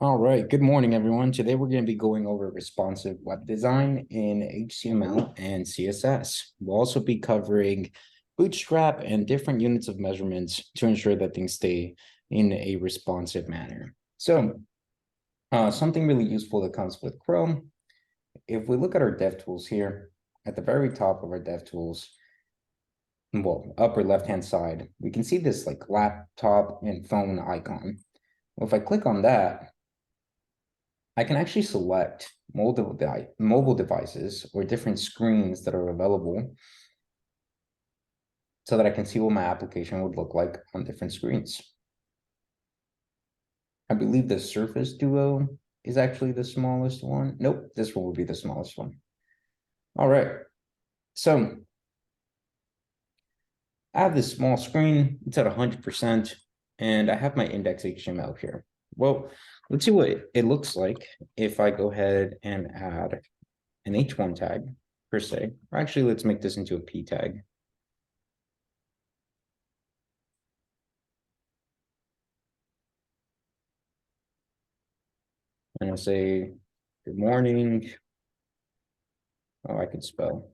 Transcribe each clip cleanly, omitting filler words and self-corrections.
All right, good morning, everyone. Today we're going to be going over responsive web design in HTML and CSS. We'll also be covering Bootstrap and different units of measurements to ensure that things stay in a responsive manner. So, something really useful that comes with Chrome. If we look at our DevTools here, at the very top of our DevTools, well, upper left-hand side, we can see this like laptop and phone icon. Well, if I click on that, I can actually select mobile devices or different screens that are available so that I can see what my application would look like on different screens. I believe the Surface Duo is actually the smallest one. Nope, this one would be the smallest one. All right, so I have this small screen. It's at 100%, and I have my index HTML here. Well, let's see what it looks like if I go ahead and add an H1 tag per se. Or actually, let's make this into a P tag. And I'll say, good morning. Oh, I could spell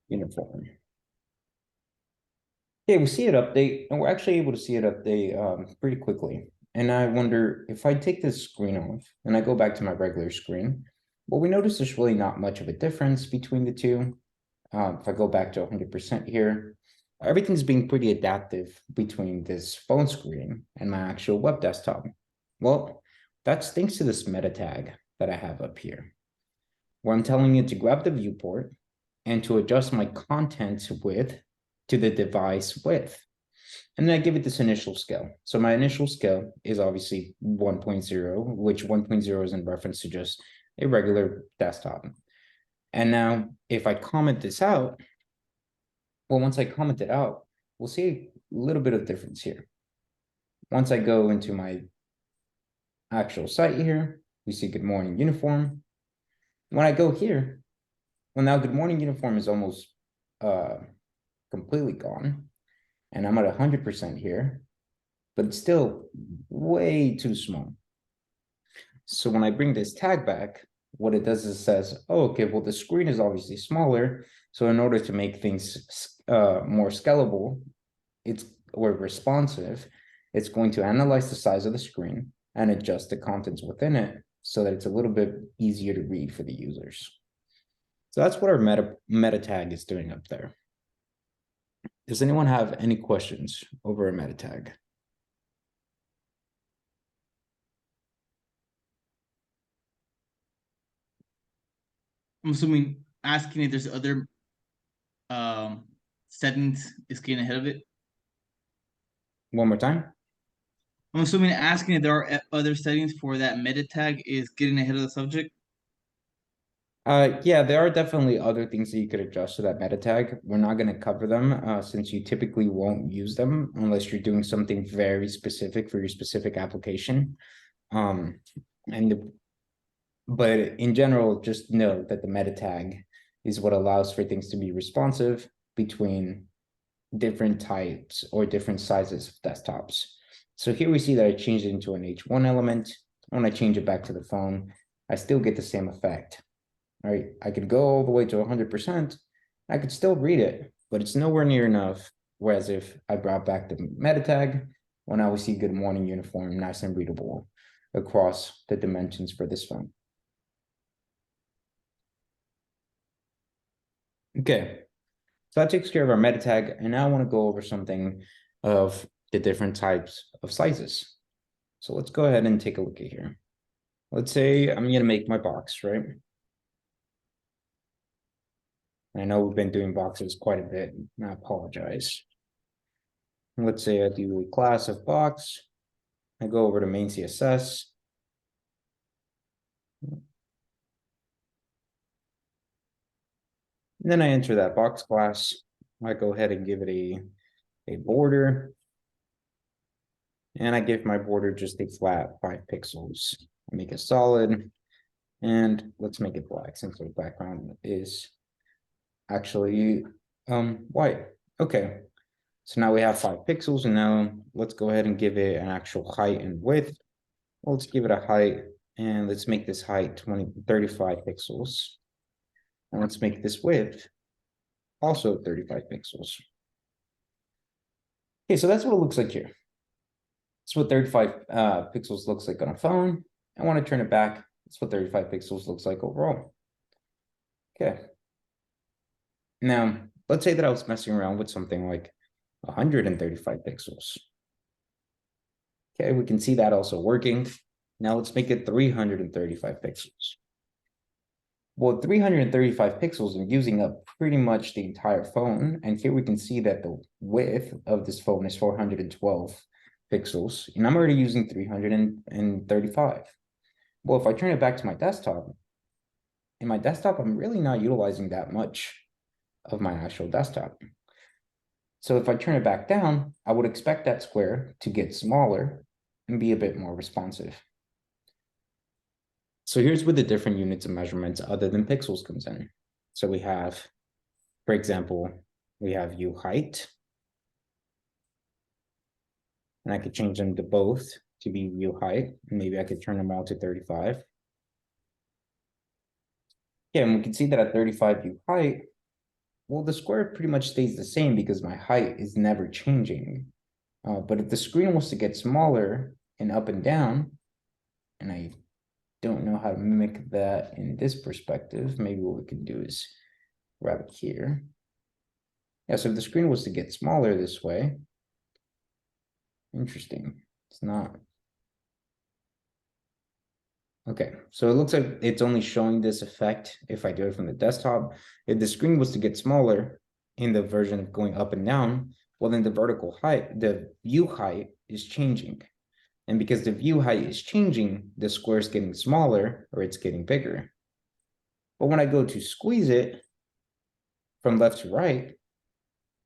uniform. Okay, we see it update, and we're actually able to see it update pretty quickly. And I wonder if I take this screen off and I go back to my regular screen, well, we notice there's really not much of a difference between the two. If I go back to 100% here, everything's being pretty adaptive between this phone screen and my actual web desktop. Well, that's thanks to this meta tag that I have up here, where I'm telling it to grab the viewport and to adjust my content width to the device width. And then I give it this initial scale. So my initial scale is obviously 1.0, which 1.0 is in reference to just a regular desktop. And now if I comment this out, well, once I comment it out, we'll see a little bit of difference here. Once I go into my actual site here, we see good morning uniform. When I go here, well, now good morning uniform is almost completely gone. And I'm at 100% here, but it's still way too small. So when I bring this tag back, what it does is it says, oh, okay, well, the screen is obviously smaller. So in order to make things more scalable, or responsive, it's going to analyze the size of the screen and adjust the contents within it so that it's a little bit easier to read for the users. So that's what our meta tag is doing up there. Does anyone have any questions over a meta tag? I'm assuming asking if there's other um settings is getting ahead of it. One more time. I'm assuming asking if there are other settings for that meta tag is getting ahead of the subject. Yeah, there are definitely other things that you could adjust to that meta tag. We're not going to cover them since you typically won't use them unless you're doing something very specific for your specific application. Um, and but in general, just know that the meta tag is what allows for things to be responsive between different types or different sizes of desktops. So here we see that I changed it into an H1 element. When I change it back to the phone, I still get the same effect. All right, I could go all the way to 100%. I could still read it, but it's nowhere near enough. Whereas if I brought back the meta tag, well, now we see good morning uniform, nice and readable across the dimensions for this phone. Okay, so that takes care of our meta tag. And now I want to go over something of the different types of sizes. So let's go ahead and take a look at here. Let's say I'm going to make my box, right? I know we've been doing boxes quite a bit, and I apologize. Let's say I do a class of box. I go over to main CSS. And then I enter that box class. I go ahead and give it a border. And I give my border just a flat 5 pixels. I make it solid. And let's make it black since the background is actually white. Okay. So now we have 5 pixels, and now let's go ahead and give it an actual height and width. Well, let's give it a height, and let's make this height 35 pixels. And let's make this width also 35 pixels. Okay, so that's what it looks like here. That's what 35 pixels looks like on a phone. I want to turn it back. That's what 35 pixels looks like overall. Okay. Now, let's say that I was messing around with something like 135 pixels. Okay, we can see that also working. Now let's make it 335 pixels. Well, 335 pixels, I'm using up pretty much the entire phone. And here we can see that the width of this phone is 412 pixels, and I'm already using 335. Well, if I turn it back to my desktop, in my desktop, I'm really not utilizing that much of my actual desktop. So if I turn it back down, I would expect that square to get smaller and be a bit more responsive. So here's where the different units of measurements other than pixels comes in. So we have, for example, we have U height. And I could change them to both to be U height. And maybe I could turn them all to 35. Yeah, and we can see that at 35 U height, well, the square pretty much stays the same because my height is never changing. But if the screen was to get smaller and up and down, and I don't know how to mimic that in this perspective, maybe what we can do is grab it here. Yeah, so if the screen was to get smaller this way, interesting, it's not. Okay, so it looks like it's only showing this effect if I do it from the desktop. If the screen was to get smaller in the version of going up and down, well, then the vertical height, the view height is changing. And because the view height is changing, the square is getting smaller or it's getting bigger. But when I go to squeeze it from left to right,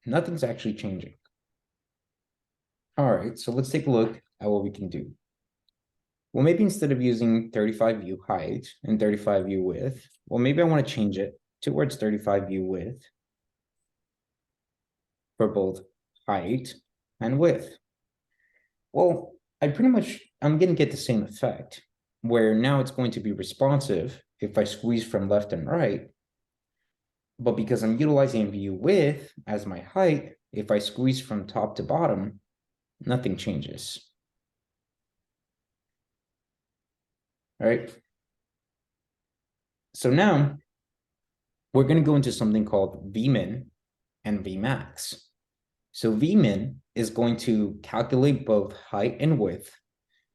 nothing's actually changing. All right, so let's take a look at what we can do. Well, maybe instead of using 35 view height and 35 view width, well, maybe I want to change it towards 35 view width for both height and width. Well, I'm going to get the same effect where now it's going to be responsive if I squeeze from left and right. But because I'm utilizing view width as my height, if I squeeze from top to bottom, nothing changes. All right. So now we're going to go into something called Vmin and Vmax. So Vmin is going to calculate both height and width,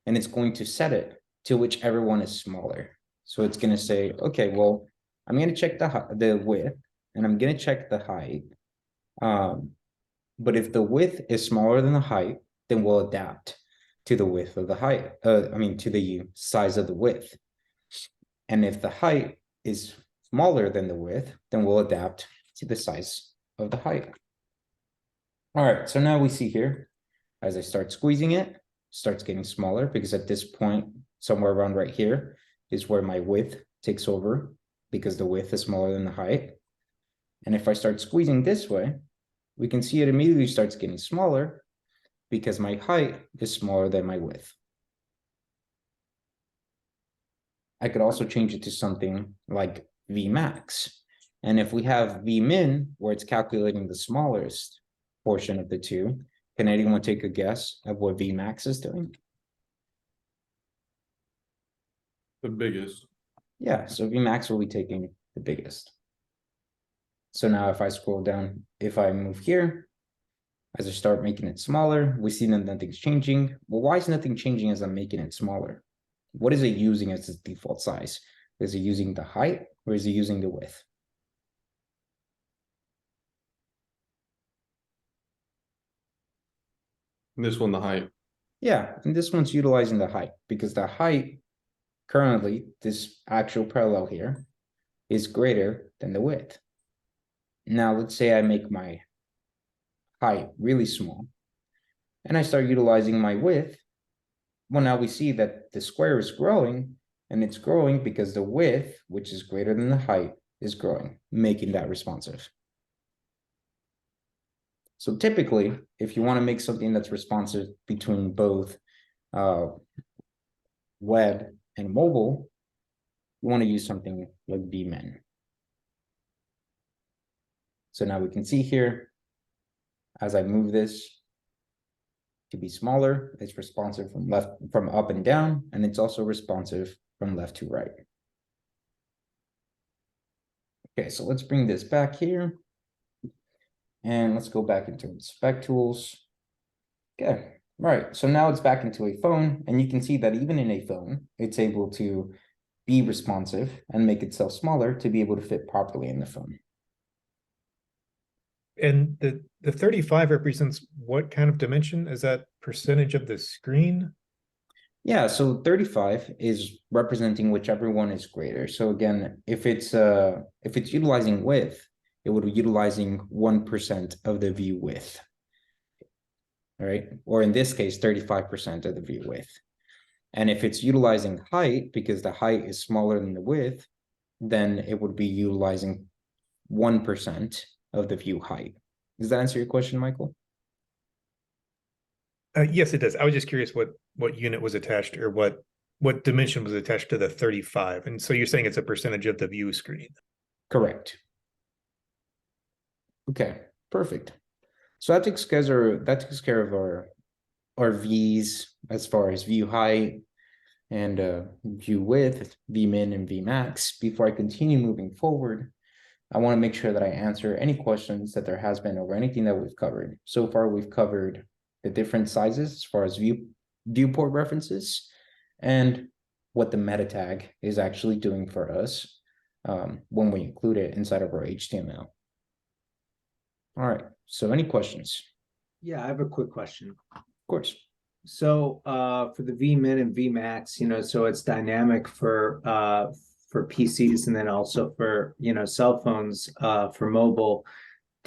and it's going to set it to whichever one is smaller. So it's going to say, okay, well, I'm going to check the width, and I'm going to check the height. But if the width is smaller than the height, then we'll adapt to the width of the height. To the size of the width. And if the height is smaller than the width, then we'll adapt to the size of the height. All right, so now we see here, as I start squeezing it, starts getting smaller because at this point, somewhere around right here is where my width takes over because the width is smaller than the height. And if I start squeezing this way, we can see it immediately starts getting smaller because my height is smaller than my width. I could also change it to something like Vmax. And if we have Vmin, where it's calculating the smallest portion of the two, can anyone take a guess of what Vmax is doing? The biggest. Yeah, so Vmax will be taking the biggest. So now if I scroll down, if I move here, as I start making it smaller, we see that nothing's changing. Well, why is nothing changing as I'm making it smaller? What is it using as its default size? Is it using the height or is it using the width? This one, the height. Yeah, and this one's utilizing the height because the height currently, this actual parallel here, is greater than the width. Now, let's say I make my height really small and I start utilizing my width. Well, now we see that the square is growing, and it's growing because the width, which is greater than the height, is growing, making that responsive. So typically, if you want to make something that's responsive between both web and mobile, you want to use something like vmin. So now we can see here, as I move this to be smaller, it's responsive from up and down, and it's also responsive from left to right. Okay, so let's bring this back here. And let's go back into inspect tools. Okay, right. So now it's back into a phone, and you can see that even in a phone, it's able to be responsive and make itself smaller to be able to fit properly in the phone. And the 35 represents what kind of dimension? Is that percentage of the screen? Yeah, so 35 is representing whichever one is greater. So again, if it's utilizing width, it would be utilizing 1% of the view width. All right, or in this case, 35% of the view width. And if it's utilizing height, because the height is smaller than the width, then it would be utilizing 1% of the view height. Does that answer your question, Michael? Yes, it does. I was just curious what unit was attached, or what dimension was attached to the 35. And so you're saying it's a percentage of the view screen. Correct. Okay, perfect. So that takes care of our V's as far as view height and view width, Vmin and Vmax. Before I continue moving forward, I want to make sure that I answer any questions that there has been over anything that we've covered. So far, we've covered the different sizes as far as viewport references and what the meta tag is actually doing for us when we include it inside of our HTML. All right, so any questions? Yeah, I have a quick question. Of course. So for the Vmin and Vmax, so it's dynamic for PCs and then also for cell phones for mobile.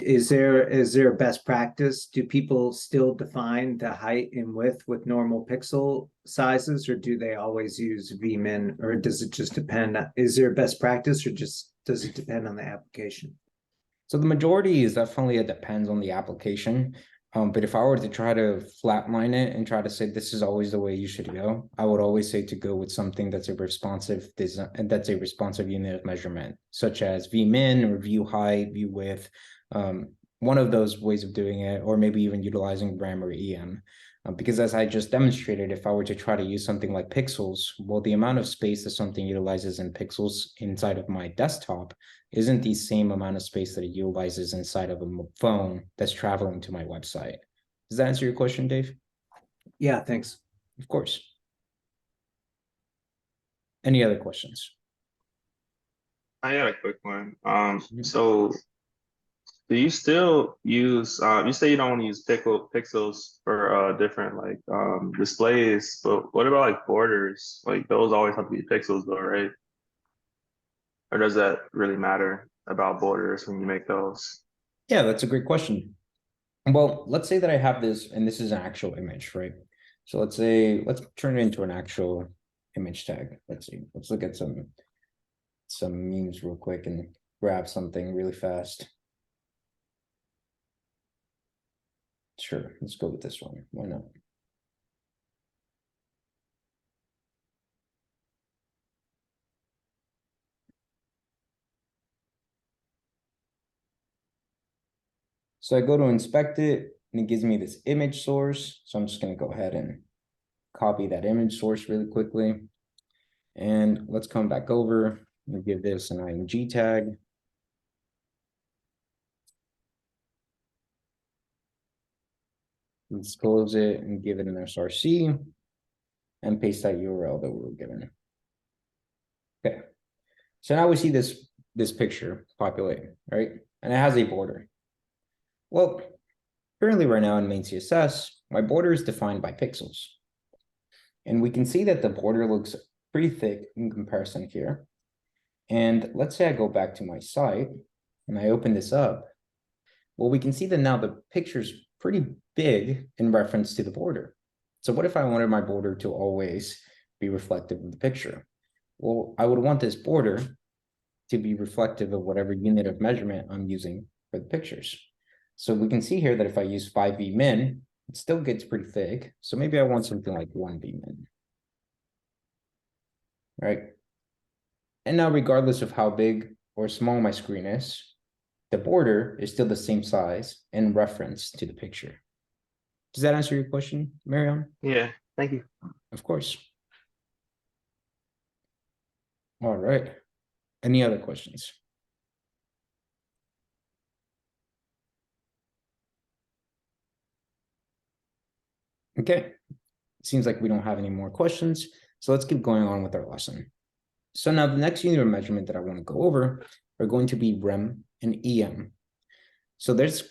Is there a best practice? Do people still define the height and width with normal pixel sizes, or do they always use Vmin, or does it just depend? Is there a best practice, or just does it depend on the application? So the majority is definitely, it depends on the application. But if I were to try to flatline it and try to say this is always the way you should go, I would always say to go with something that's a responsive design, and that's a responsive unit of measurement, such as Vmin or view height, view width. One of those ways of doing it, or maybe even utilizing RAM or EM. Because as I just demonstrated, if I were to try to use something like pixels, well, the amount of space that something utilizes in pixels inside of my desktop isn't the same amount of space that it utilizes inside of a phone that's traveling to my website. Does that answer your question, Dave? Yeah, thanks. Of course. Any other questions? I got a quick one. So do you still use you say you don't want to use pixels for different like displays, but what about like borders? Like those always have to be pixels though, right? Or does that really matter about borders when you make those? Yeah, that's a great question. Well, let's say that I have this, and this is an actual image, right? So let's turn it into an actual image tag. Let's see. Let's look at some memes real quick and grab something really fast. Sure, let's go with this one. Why not? So I go to inspect it, and it gives me this image source. So I'm just going to go ahead and copy that image source really quickly. And let's come back over and give this an img tag. Let's close it and give it an src and paste that URL that we were given. Okay. So now we see this picture populate, right? And it has a border. Well, currently right now in main CSS, my border is defined by pixels. And we can see that the border looks pretty thick in comparison here. And let's say I go back to my site and I open this up. Well, we can see that now the picture's pretty big in reference to the border. So what if I wanted my border to always be reflective of the picture? Well, I would want this border to be reflective of whatever unit of measurement I'm using for the pictures. So we can see here that if I use 5 Vmin, it still gets pretty thick. So maybe I want something like 1 Vmin. right? And now regardless of how big or small my screen is, the border is still the same size in reference to the picture. Does that answer your question, Mariam? Yeah, thank you. Of course. All right. Any other questions? Okay. Seems like we don't have any more questions. So let's keep going on with our lesson. So now the next unit of measurement that I want to go over are going to be REM and EM. So there's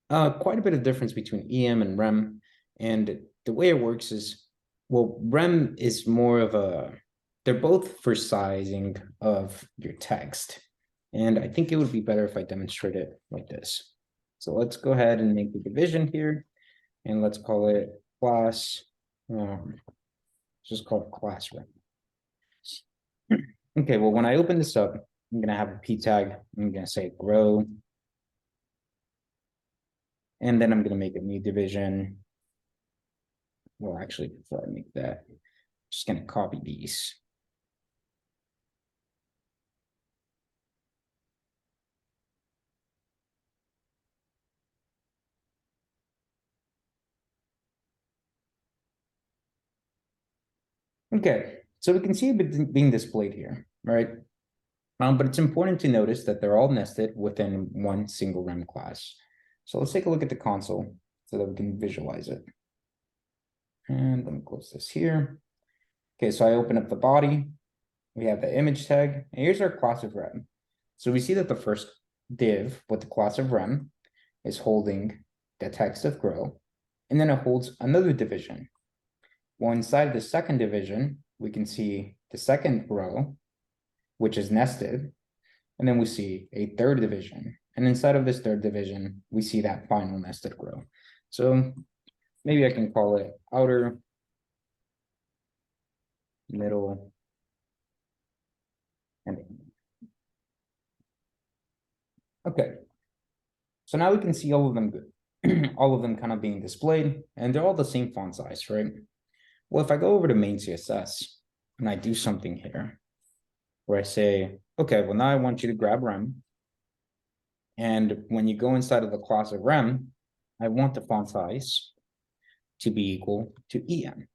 quite a bit of difference between EM and REM. And the way it works is, well, REM is more of a, they're both for sizing of your text. And I think it would be better if I demonstrate it like this. So let's go ahead and make the division here. And let's call it class, just call it class REM. Okay, well, when I open this up, I'm going to have a p tag. I'm going to say grow. And then I'm going to make a new division. Well, actually, before I make that, I'm just going to copy these. Okay, so we can see it being displayed here, right? But it's important to notice that they're all nested within one single REM class. So let's take a look at the console so that we can visualize it. And let me close this here. Okay, so I open up the body. We have the image tag, and here's our class of REM. So we see that the first div with the class of REM is holding the text of grow, and then it holds another division. Well, inside the second division, we can see the second row, which is nested, and then we see a third division. And inside of this third division, we see that final nested row. So maybe I can call it outer, middle, and okay. So now we can see all of them good, all of them kind of being displayed, and they're all the same font size, right? Well, if I go over to main CSS and I do something here where I say, okay, well, now I want you to grab REM. And when you go inside of the class of REM, I want the font size to be equal to EM.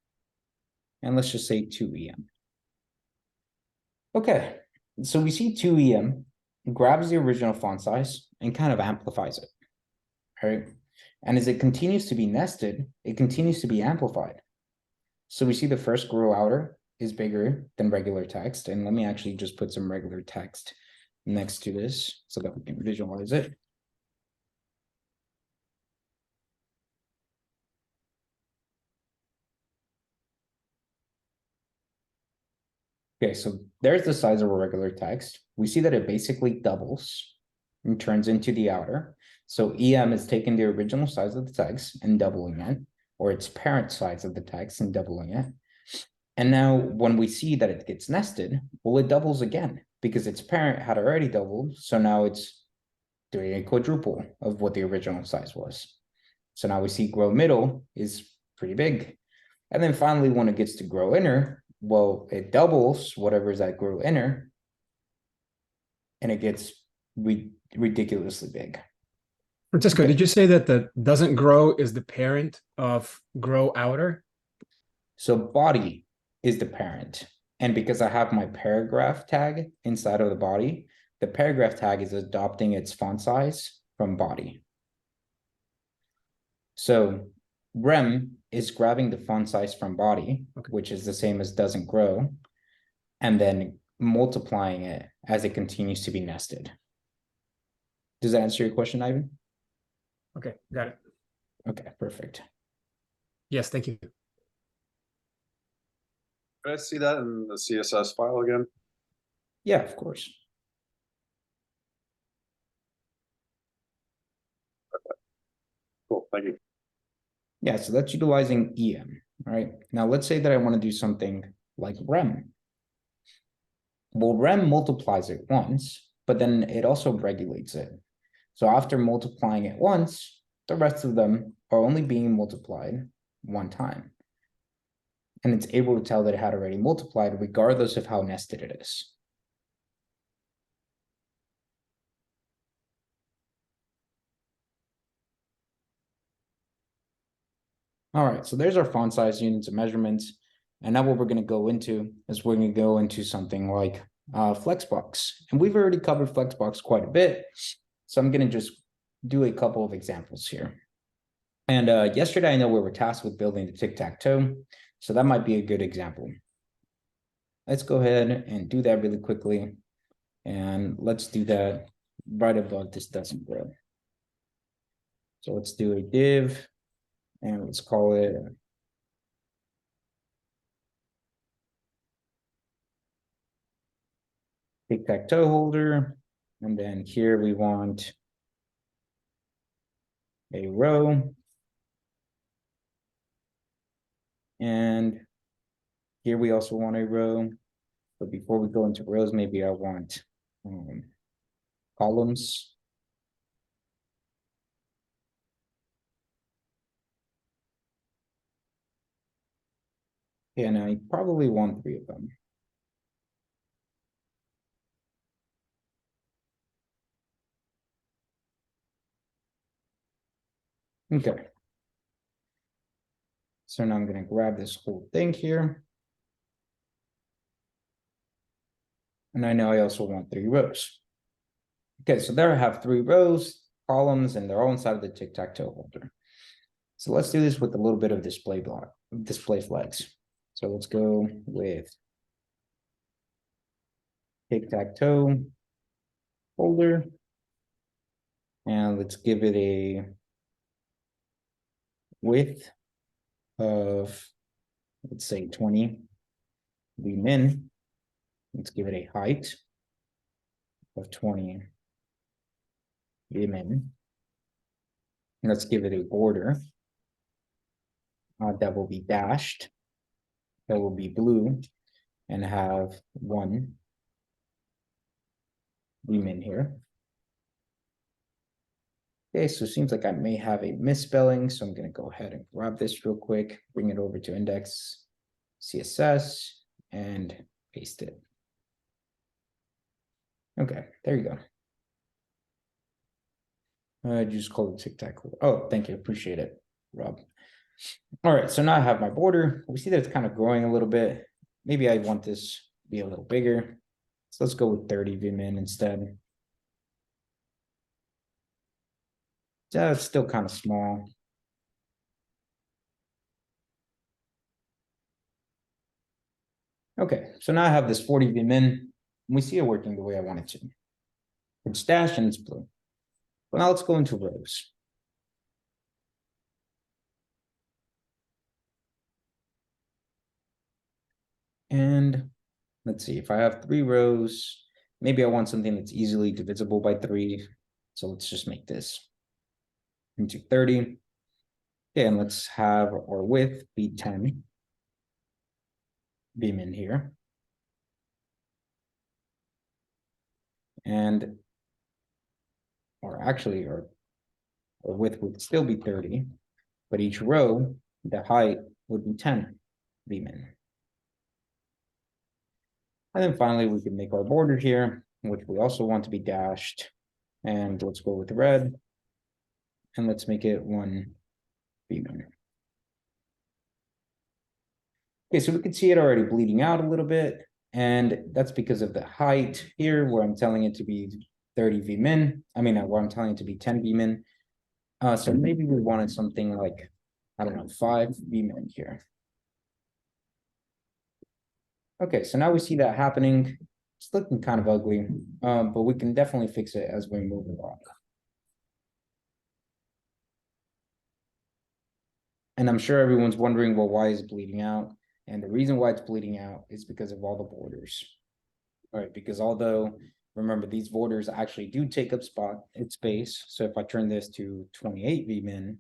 And let's just say 2EM. Okay, so we see 2EM grabs the original font size and kind of amplifies it, right? And as it continues to be nested, it continues to be amplified. So we see the first grow outer is bigger than regular text. And let me actually just put some regular text next to this so that we can visualize it. Okay, so there's the size of a regular text. We see that it basically doubles and turns into the outer. So EM is taking the original size of the text and doubling it, or its parent size of the text and doubling it. And now when we see that it gets nested, well, it doubles again because its parent had already doubled. So now it's doing a quadruple of what the original size was. So now we see grow middle is pretty big. And then finally, when it gets to grow inner, well, it doubles whatever is at grow inner, and it gets ridiculously big. Francisco, Okay. did you say that the doesn't grow is the parent of grow outer? So body is the parent. And because I have my paragraph tag inside of the body, the paragraph tag is adopting its font size from body. So REM is grabbing the font size from body, Okay. which is the same as doesn't grow, and then multiplying it as it continues to be nested. Does that answer your question, Ivan? Okay, got it. Okay, perfect. Yes, thank you. Could I see that in the CSS file again? Yeah, of course. Cool, thank you. Yeah, so that's utilizing EM, right? Now let's say that I want to do something like REM. Well, REM multiplies it once, but then it also regulates it. So after multiplying it once, the rest of them are only being multiplied one time. And it's able to tell that it had already multiplied regardless of how nested it is. All right, so there's our font size, units of measurements. And now what we're going to go into is we're going to go into something like Flexbox. And we've already covered Flexbox quite a bit. So I'm going to just do a couple of examples here. And yesterday, I know we were tasked with building the tic-tac-toe. So that might be a good example. Let's go ahead and do that really quickly. And let's do that right above this doesn't grow. So let's do a div. And let's call it tic-tac-toe holder. And then here we want a row. And here we also want a row. But before we go into rows, maybe I want columns. And I probably want 3 of them. Okay. So now I'm going to grab this whole thing here. And I know I also want 3 rows. Okay, so there I have 3 rows, columns, and they're all inside of the tic-tac-toe holder. So let's do this with a little bit of display flags. So let's go with tic-tac-toe holder. And let's give it a width of, let's say 20 min. Let's give it a height of 20 min. Let's give it a border that will be dashed, that will be blue, and have 1 min here. Okay, so it seems like I may have a misspelling, so I'm going to go ahead and grab this real quick, bring it over to index CSS, and paste it. Okay, there you go. I just call it tic-tac. Oh, thank you. Appreciate it, Rob. All right, so now I have my border. We see that it's kind of growing a little bit. Maybe I want this to be a little bigger. So let's go with 30 vmin instead. It's still kind of small. Okay, so now I have this 40 vmin, and we see it working the way I want it to. It's dashed and it's blue. Well, now let's go into rows. And let's see, if I have 3 rows, maybe I want something that's easily divisible by 3. So let's just make this into 30. Okay, and let's have our width be 10 vmin here. And, or actually, our width would still be 30, but each row, the height would be 10 vmin. And then finally, we can make our border here, which we also want to be dashed. And let's go with red. And let's make it 1 vmin. Okay, so we can see it already bleeding out a little bit. And that's because of the height here, where I'm telling it to be 30 vmin. I mean, where I'm telling it to be 10 vmin. So maybe we wanted something like, I don't know, 5 vmin here. Okay, so now we see that happening. It's looking kind of ugly, but we can definitely fix it as we move along. And I'm sure everyone's wondering, well, why is it bleeding out? And the reason why it's bleeding out is because of all the borders. All right, because although, remember, these borders actually do take up space. So if I turn this to 28 vmin,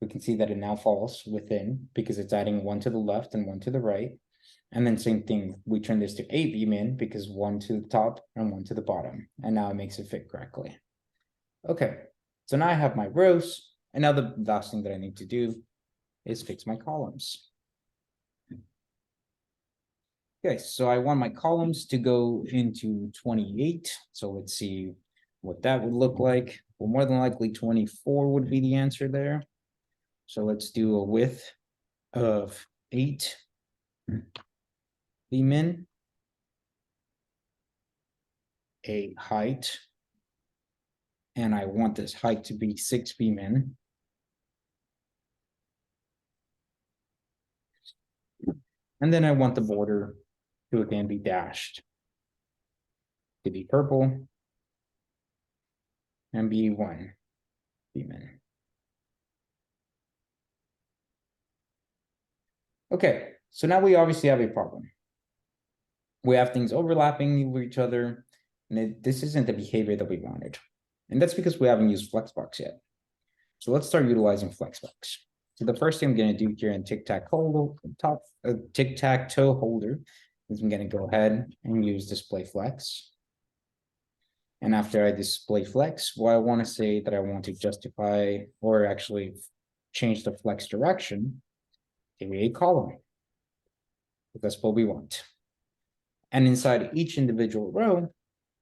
we can see that it now falls within because it's adding 1 to the left and 1 to the right. And then same thing, we turn this to 8 vmin because 1 to the top and 1 to the bottom. And now it makes it fit correctly. Okay, so now I have my rows. And now the last thing that I need to do is fix my columns. Okay, so I want my columns to go into 28. So let's see what that would look like. Well, more than likely 24 would be the answer there. So let's do a width of 8 min, a height, and I want this height to be 6 min. And then I want the border to again be dashed to be purple and be 1 min. Okay, so now we obviously have a problem. We have things overlapping with each other, and this isn't the behavior that we wanted. And that's because we haven't used Flexbox yet. So let's start utilizing Flexbox. So the first thing I'm going to do here in tic-tac-toe holder is I'm going to go ahead and use display flex. And after I display flex, well, I want to say that I want to justify or actually change the flex direction to a column. That's what we want. And inside each individual row,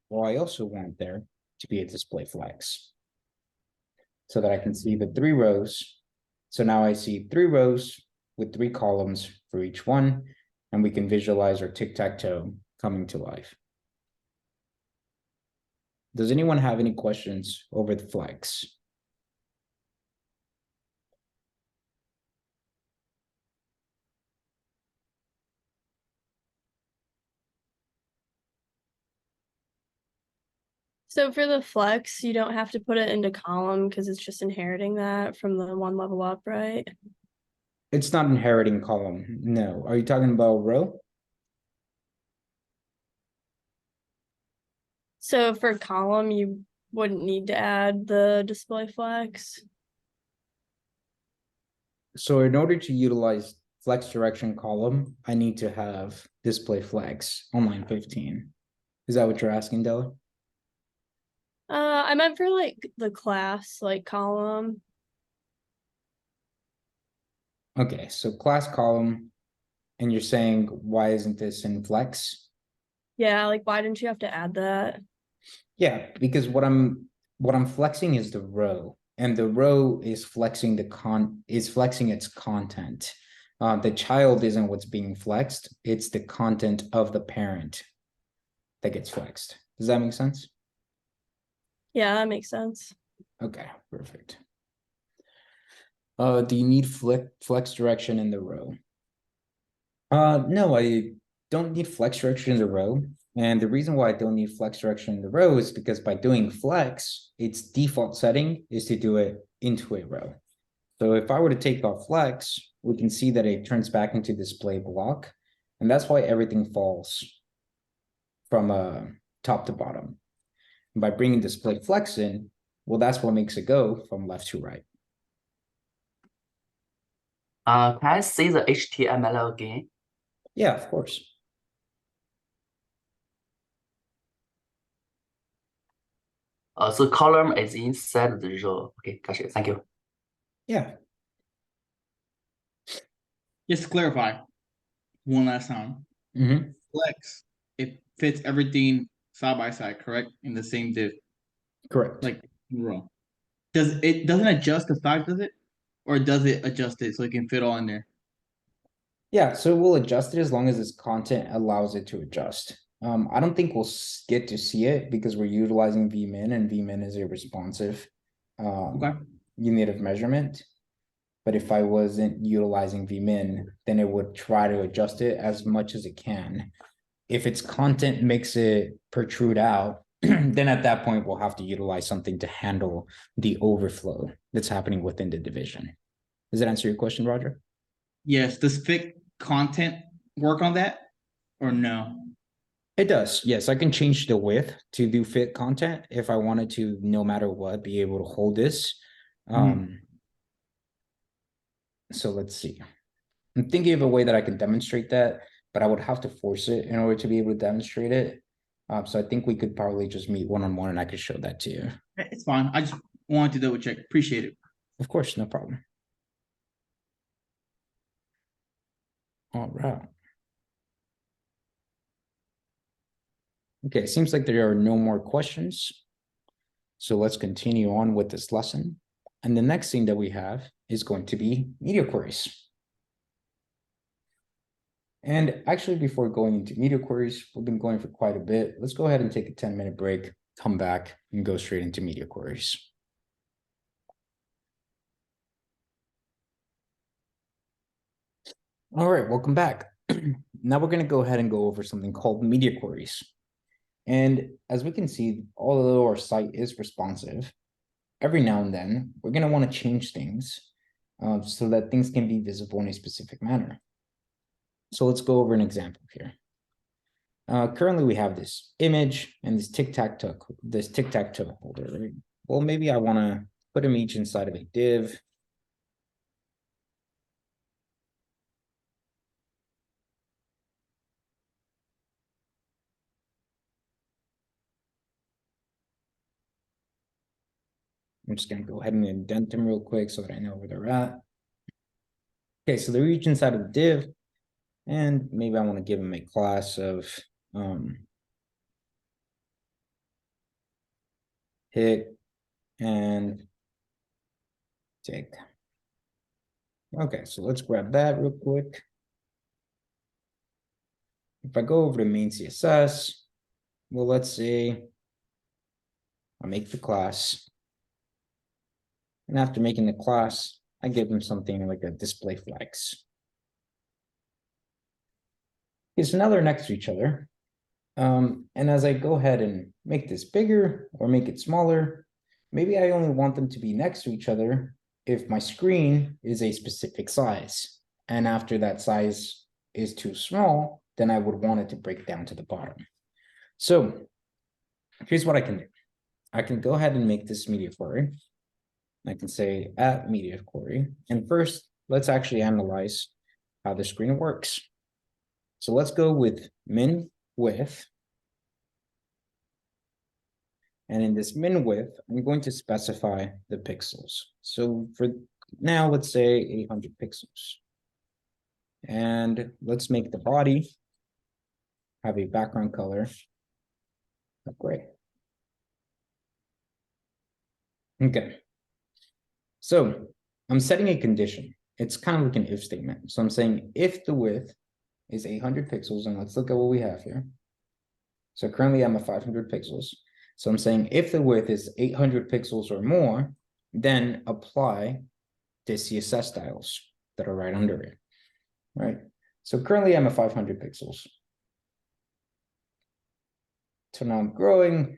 well, I also want there to be a display flex so that I can see the 3 rows. So now I see 3 rows with 3 columns for each one, and we can visualize our tic-tac-toe coming to life. Does anyone have any questions over the flex? So for the flex, you don't have to put it into column because it's just inheriting that from the one level up, right? It's not inheriting column, no. Are you talking about row? So for column, you wouldn't need to add the display flex. So in order to utilize flex direction column, I need to have display flex on line 15. Is that what you're asking, Della? I meant for like the class, like column. Okay, so class column, and you're saying why isn't this in flex? Yeah, like why didn't you have to add that? Yeah, because what I'm flexing is the row, and the row is flexing flexing its content. The child isn't what's being flexed, it's the content of the parent that gets flexed. Does that make sense? Yeah, that makes sense. Okay, perfect. Do you need flex direction in the row? No, I don't need flex direction in the row. And the reason why I don't need flex direction in the row is because by doing flex, its default setting is to do it into a row. So if I were to take off flex, we can see that it turns back into display block. And that's why everything falls from top to bottom. And by bringing display flex in, well, that's what makes it go from left to right. Can I see the HTML again? Yeah, of course. The column is inside the row. Okay, gotcha. Thank you. Yeah. Just to clarify, one last time. Mm-hmm. Flex, it fits everything side by side, correct? In the same div, Correct. like row. Doesn't adjust the size, does it? Or does it adjust it so it can fit all in there? Yeah, so we'll adjust it as long as its content allows it to adjust. I don't think we'll get to see it because we're utilizing vmin, and vmin is a responsive unit of measurement. But if I wasn't utilizing vmin, then it would try to adjust it as much as it can. If its content makes it protrude out, then at that point, we'll have to utilize something to handle the overflow that's happening within the division. Does that answer your question, Roger? Yes. Does fit content work on that or no? It does. Yes, I can change the width to do fit content if I wanted to, no matter what, be able to hold this. So let's see. I'm thinking of a way that I can demonstrate that, but I would have to force it in order to be able to demonstrate it. So I think we could probably just meet one-on-one and I could show that to you. It's fine. I just wanted to double check. Appreciate it. Of course, no problem. All right. Okay, it seems like there are no more questions. So let's continue on with this lesson. And the next thing that we have is going to be media queries. And actually, before going into media queries, we've been going for quite a bit. Let's go ahead and take a 10-minute break, come back, and go straight into media queries. All right, welcome back. Now we're going to go ahead and go over something called media queries. And as we can see, although our site is responsive, every now and then we're going to want to change things so that things can be visible in a specific manner. So let's go over an example here. Currently, we have this image and this tic-tac-toe holder, right? Well, maybe I want to put them each inside of a div. I'm just going to go ahead and indent them real quick so that I know where they're at. Okay, so they're each inside of the div, and maybe I want to give them a class of pick and tick. Okay, so let's grab that real quick. If I go over to main CSS, well, let's say I'll make the class. And after making the class, I give them something like a display flags. Okay, so now they're next to each other. And as I go ahead and make this bigger or make it smaller, maybe I only want them to be next to each other if my screen is a specific size. And after that size is too small, then I would want it to break down to the bottom. So here's what I can do. I can go ahead and make this media query. I can say at media query. And first, let's actually analyze how the screen works. So let's go with min width. And in this min width, I'm going to specify the pixels. So for now, let's say 800 pixels. And let's make the body have a background color of gray. Okay. So I'm setting a condition. It's kind of like an if statement. So I'm saying if the width is 800 pixels, and let's look at what we have here. So currently I'm at 500 pixels. So I'm saying if the width is 800 pixels or more, then apply the CSS styles that are right under it, right? So currently I'm at 500 pixels. So now I'm growing.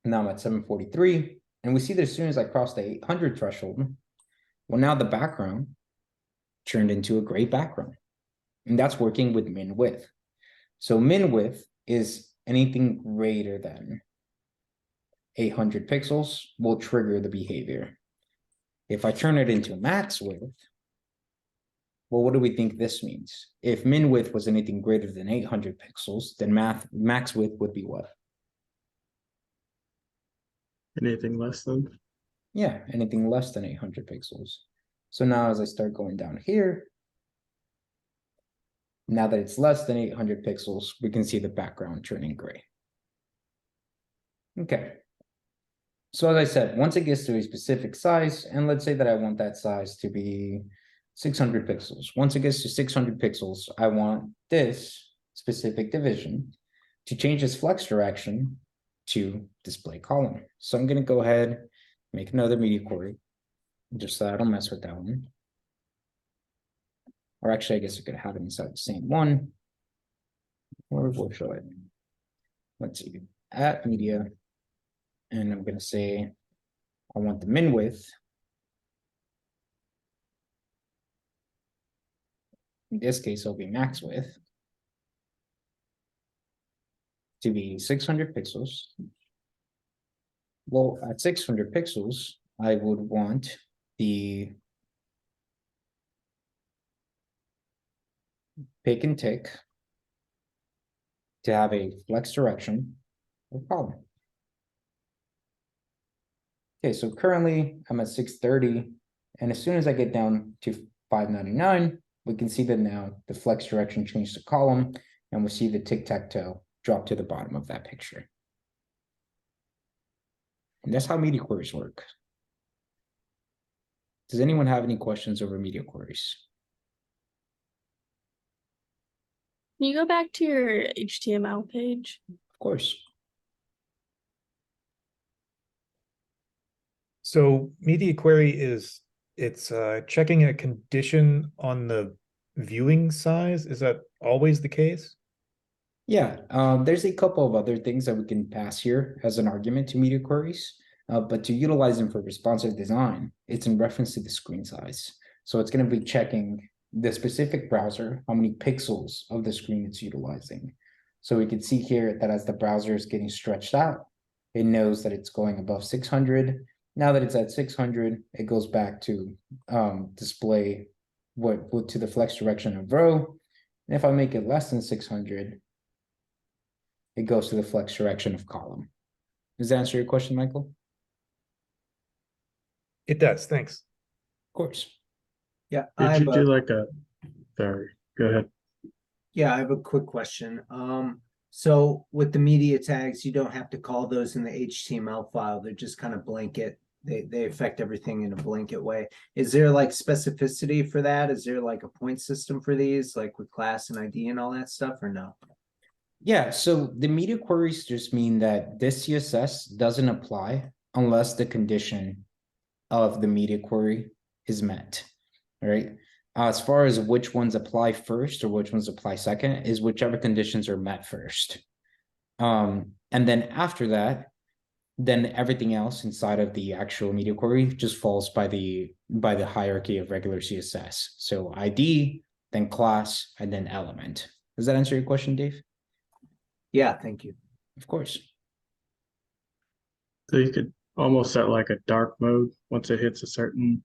Now I'm at 743. And we see that as soon as I cross the 800 threshold, well, now the background turned into a gray background. And that's working with min width. So min width is anything greater than 800 pixels will trigger the behavior. If I turn it into max width, well, what do we think this means? If min width was anything greater than 800 pixels, then max width would be what? Anything less than? Yeah, anything less than 800 pixels. So now as I start going down here, now that it's less than 800 pixels, we can see the background turning gray. Okay. So as I said, once it gets to a specific size, and let's say that I want that size to be 600 pixels. Once it gets to 600 pixels, I want this specific division to change its flex direction to display column. So I'm going to go ahead, make another media query, just so I don't mess with that one. Or actually, I guess I could have it inside the same one. Or what should I do? Let's see, at media, and I'm going to say I want the min width. In this case, it'll be max width to be 600 pixels. Well, at 600 pixels, I would want the pick and tick to have a flex direction of column. Okay, so currently I'm at 630, and as soon as I get down to 599, we can see that now the flex direction changed to column, and we'll see the tic-tac-toe drop to the bottom of that picture. And that's how media queries work. Does anyone have any questions over media queries? Can you go back to your HTML page? Of course. So media query is it's checking a condition on the viewing size. Is that always the case? Yeah, there's a couple of other things that we can pass here as an argument to media queries, but to utilize them for responsive design, it's in reference to the screen size. So it's going to be checking the specific browser, how many pixels of the screen it's utilizing. So we can see here that as the browser is getting stretched out, it knows that it's going above 600. Now that it's at 600, it goes back to display what to the flex direction of row. And if I make it less than 600, it goes to the flex direction of column. Does that answer your question, Michael? It does, thanks. Of course. Yeah, I Did have you a, do like a, sorry, go ahead. yeah, I have a quick question. So with the media tags, you don't have to call those in the HTML file. They're just kind of blanket. They affect everything in a blanket way. Is there like specificity for that? Is there like a point system for these, like with class and ID and all that stuff, or no? Yeah, so the media queries just mean that this CSS doesn't apply unless the condition of the media query is met, right? As far as which ones apply first or which ones apply second is whichever conditions are met first. And then after that, then everything else inside of the actual media query just falls by the hierarchy of regular CSS. So ID, then class, and then element. Does that answer your question, Dave? Yeah, thank you. Of course. So you could almost set like a dark mode once it hits a certain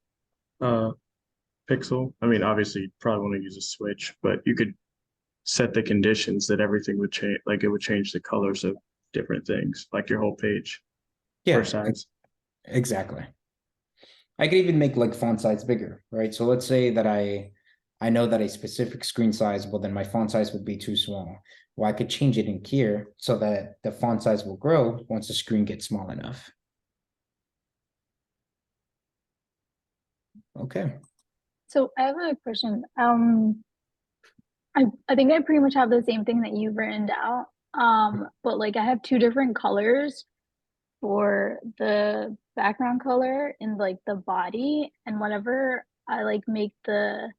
pixel. I mean, obviously you probably want to use a switch, but you could set the conditions that everything would change, like it would change the colors of different things, like your whole page. Yeah, or size. exactly. I could even make like font size bigger, right? So let's say that I know that a specific screen size, well, then my font size would be too small. Well, I could change it in here so that the font size will grow once the screen gets small enough. Okay. So I have a question. I think I pretty much have the same thing that you've written down. But like I have two different colors for the background color and like the body, and whenever I like make the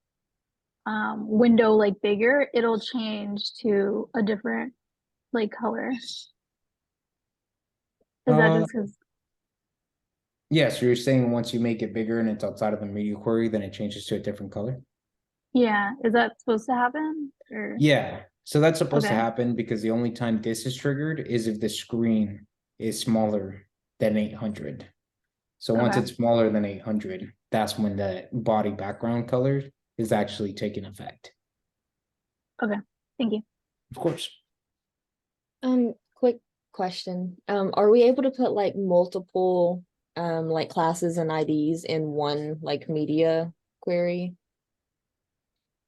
window like bigger, it'll change to a different like color. Is that just because? Yeah, so you're saying once you make it bigger and it's outside of the media query, then it changes to a different color? Yeah, is that supposed to happen? Or Yeah, so that's supposed to Okay. happen because the only time this is triggered is if the screen is smaller than 800. So once Okay. it's smaller than 800, that's when the body background color is actually taking effect. Okay, thank you. Of course. Quick question. Are we able to put like multiple like classes and IDs in one like media query?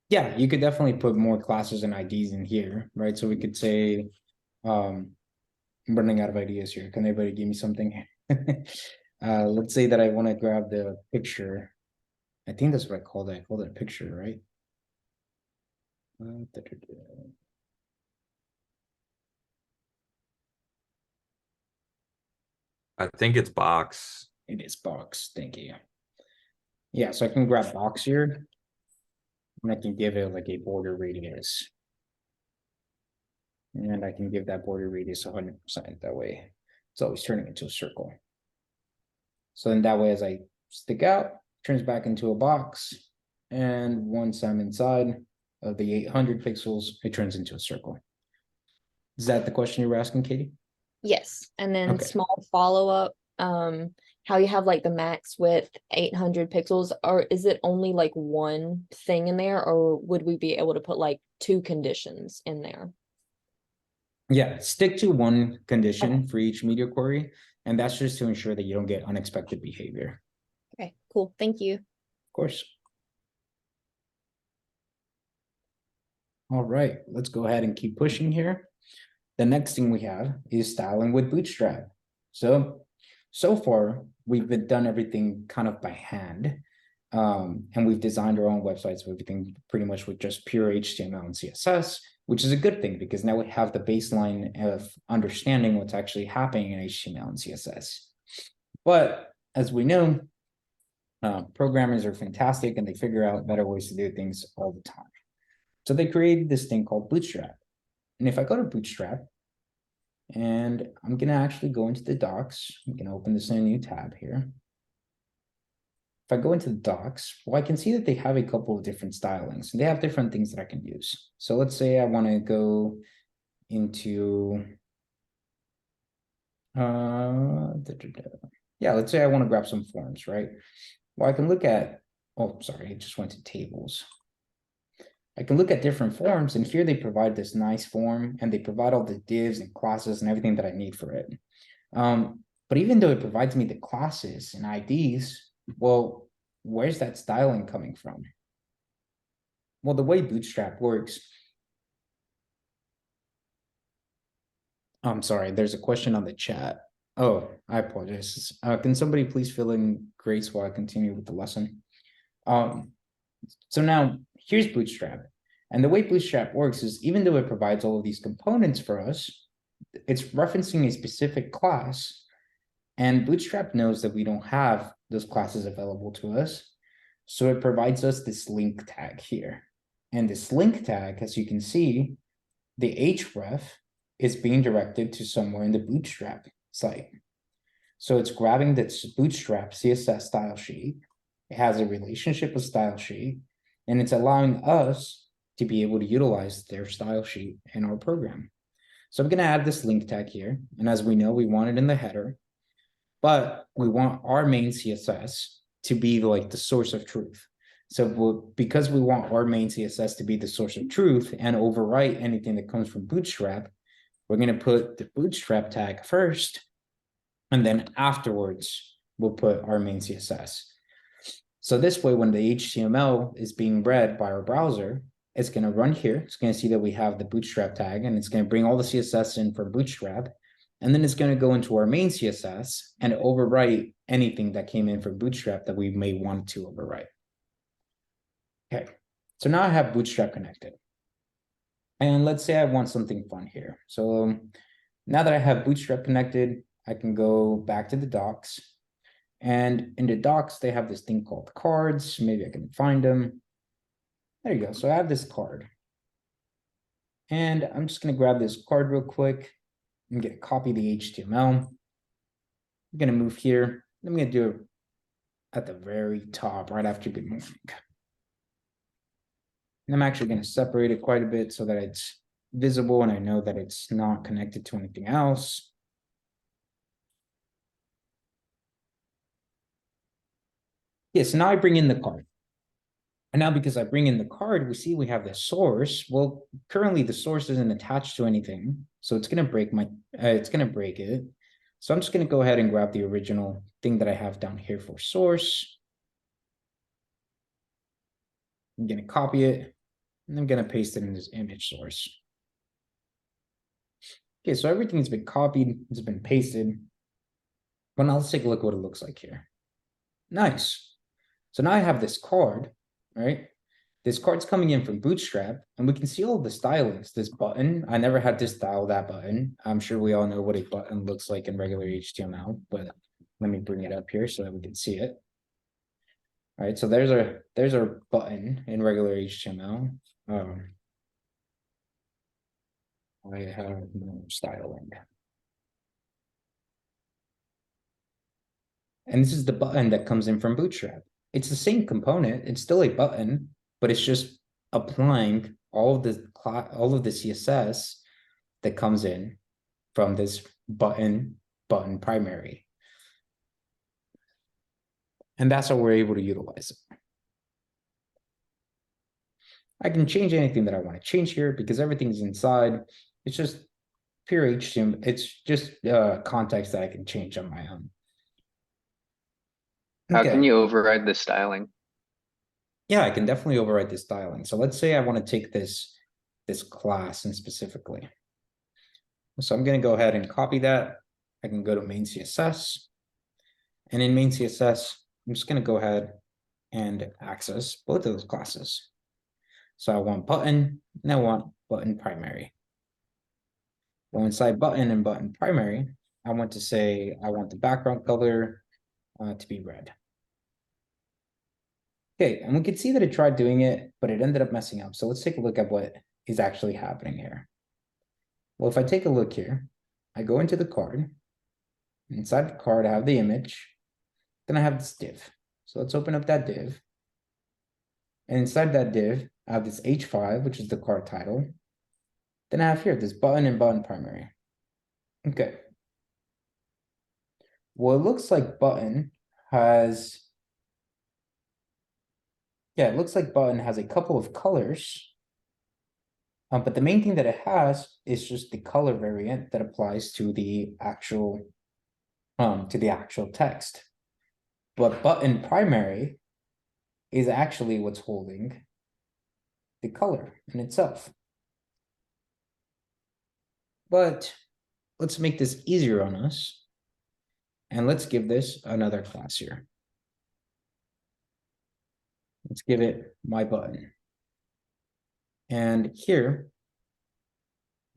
Yeah, you could definitely put more classes and IDs in here, right? So we could say, I'm running out of ideas here. Can anybody give me something? Let's say that I want to grab the picture. I think that's what I called it. I called it a picture, right? I think it's box. It is box. Thank you. Yeah, so I can grab box here. And I can give it like a border radius. And I can give that border radius 100%. That way it's always turning into a circle. So then that way, as I stick out, turns back into a box. And once I'm inside of the 800 pixels, it turns into a circle. Is that the question you were asking, Katie? Yes, and then Okay. small follow-up, how you have like the max width 800 pixels, or is it only like one thing in there, or would we be able to put like two conditions in there? Yeah, stick to one condition for each media query, and that's just to ensure that you don't get unexpected behavior. Okay, cool. Thank you. Of course. All right, let's go ahead and keep pushing here. The next thing we have is styling with Bootstrap. So far, we've done everything kind of by hand. And we've designed our own websites with everything pretty much with just pure HTML and CSS, which is a good thing because now we have the baseline of understanding what's actually happening in HTML and CSS. But as we know, programmers are fantastic and they figure out better ways to do things all the time. So they created this thing called Bootstrap. And if I go to Bootstrap, and I'm going to actually go into the docs, I'm going to open this in a new tab here. If I go into the docs, well, I can see that they have a couple of different stylings. And they have different things that I can use. So let's say I want to go into, yeah, let's say I want to grab some forms, right? Well, I can look at, oh, sorry, I just went to tables. I can look at different forms, and here they provide this nice form, and they provide all the divs and classes and everything that I need for it. But even though it provides me the classes and IDs, well, where's that styling coming from? Well, the way Bootstrap works, I'm sorry, there's a question on the chat. Oh, I apologize. Can somebody please fill in grace while I continue with the lesson? So now here's Bootstrap. And the way Bootstrap works is even though it provides all of these components for us, it's referencing a specific class. And Bootstrap knows that we don't have those classes available to us. So it provides us this link tag here. And this link tag, as you can see, the href is being directed to somewhere in the Bootstrap site. So it's grabbing this Bootstrap CSS style sheet. It has a relationship with style sheet, and it's allowing us to be able to utilize their style sheet in our program. So I'm going to add this link tag here. And as we know, we want it in the header, but we want our main CSS to be like the source of truth. So because we want our main CSS to be the source of truth and overwrite anything that comes from Bootstrap, we're going to put the Bootstrap tag first, and then afterwards, we'll put our main CSS. So this way, when the HTML is being read by our browser, it's going to run here. It's going to see that we have the Bootstrap tag, and it's going to bring all the CSS in from Bootstrap. And then it's going to go into our main CSS and overwrite anything that came in from Bootstrap that we may want to overwrite. Okay, so now I have Bootstrap connected. And let's say I want something fun here. So now that I have Bootstrap connected, I can go back to the docs. And in the docs, they have this thing called cards. Maybe I can find them. There you go. So I have this card. And I'm just going to grab this card real quick. I'm going to copy the HTML. I'm going to move here. I'm going to do it at the very top, right after good morning. And I'm actually going to separate it quite a bit so that it's visible and I know that it's not connected to anything else. Yeah, so now I bring in the card. And now because I bring in the card, we see we have the source. Well, currently the source isn't attached to anything. So it's going to break it. So I'm just going to go ahead and grab the original thing that I have down here for source. I'm going to copy it. And I'm going to paste it in this image source. Okay, so everything's been copied. It's been pasted. But now let's take a look at what it looks like here. Nice. So now I have this card, right? This card's coming in from Bootstrap, and we can see all the stylings. This button, I never had to style that button. I'm sure we all know what a button looks like in regular HTML, but let me bring it up here so that we can see it. All right, so there's our button in regular HTML. I have no styling. And this is the button that comes in from Bootstrap. It's the same component. It's still a button, but it's just applying all of the CSS that comes in from this button primary. And that's how we're able to utilize it. I can change anything that I want to change here because everything's inside. It's just pure HTML. It's just context that I can change on my own. How can you override the styling? Yeah, I can definitely override the styling. So let's say I want to take this this class and specifically. So I'm gonna go ahead and copy that. I can go to main CSS. And in main CSS, I'm just gonna go ahead and access both of those classes. So I want button and I want button primary. Well, inside button and button primary, I want to say I want the background color to be red. Okay, and we can see that it tried doing it, but it ended up messing up. So let's take a look at what is actually happening here. Well, if I take a look here, I go into the card. Inside the card, I have the image. Then I have this div. So let's open up that div. And inside that div, I have this H5, which is the card title. Then I have here this button and button primary. Okay. Well, it looks like button has, yeah, it looks like button has a couple of colors. But the main thing that it has is just the color variant that applies to the actual text. But button primary is actually what's holding the color in itself. But let's make this easier on us. And let's give this another class here. Let's give it my button. And here,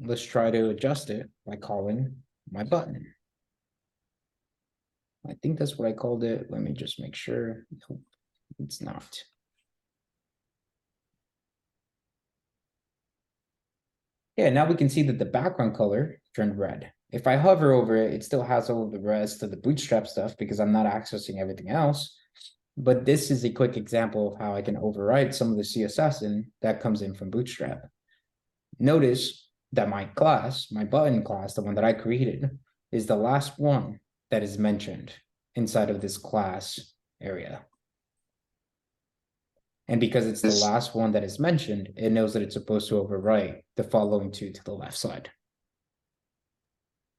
let's try to adjust it by calling my button. I think that's what I called it. Let me just make sure. Nope, it's not. Yeah, now we can see that the background color turned red. If I hover over it, it still has all of the rest of the Bootstrap stuff because I'm not accessing everything else. But this is a quick example of how I can override some of the CSS that comes in from Bootstrap. Notice that my class, my button class, the one that I created, is the last one that is mentioned inside of this class area. And because it's the last one that is mentioned, it knows that it's supposed to overwrite the following two to the left side.